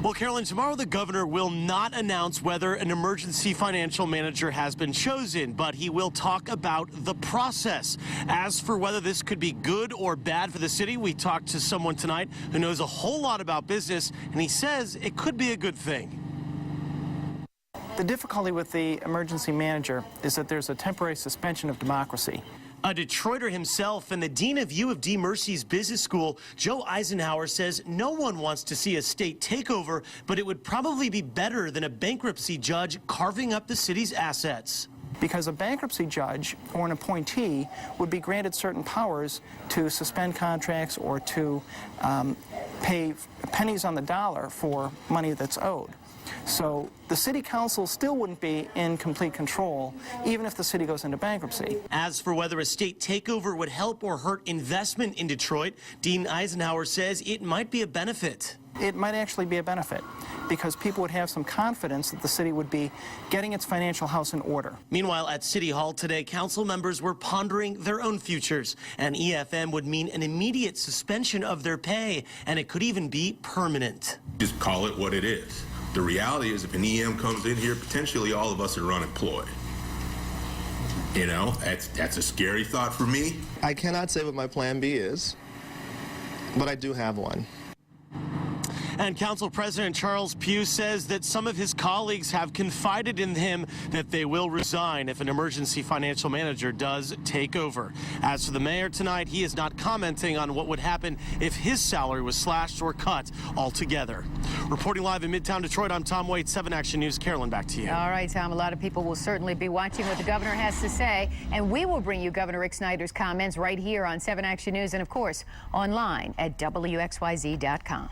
Well, Carolyn, tomorrow the governor will not announce whether an emergency financial manager has been chosen, but he will talk about the process. As for whether this could be good or bad for the city, we talked to someone tonight who knows a whole lot about business, and he says it could be a good thing. The difficulty with the emergency manager is that there's a temporary suspension of democracy. A Detroiter himself and the dean of U of D Mercy's business school, Joe Eisenhower, says no one wants to see a state takeover, but it would probably be better than a bankruptcy judge carving up the city's assets. Because a bankruptcy judge or an appointee would be granted certain powers to suspend contracts or to pay pennies on the dollar for money that's owed. So the city council still wouldn't be in complete control, even if the city goes into bankruptcy. As for whether a state takeover would help or hurt investment in Detroit, Dean Eisenhower says it might be a benefit. It might actually be a benefit, because people would have some confidence that the city would be getting its financial house in order. Meanwhile, at City Hall today, council members were pondering their own futures. An EFM would mean an immediate suspension of their pay, and it could even be permanent. Just call it what it is. The reality is, if an EM comes in here, potentially all of us are unemployed. You know, that's a scary thought for me. I cannot say what my plan B is, but I do have one. And Council President Charles Pugh says that some of his colleagues have confided in him that they will resign if an emergency financial manager does take over. As for the mayor tonight, he is not commenting on what would happen if his salary was slashed or cut altogether. Reporting live in Midtown Detroit, I'm Tom Waite, 7 Action News. Carolyn, back to you. All right, Tom, a lot of people will certainly be watching what the governor has to say, and we will bring you Governor Rick Snyder's comments right here on 7 Action News and, of course, online at WXYZ.com.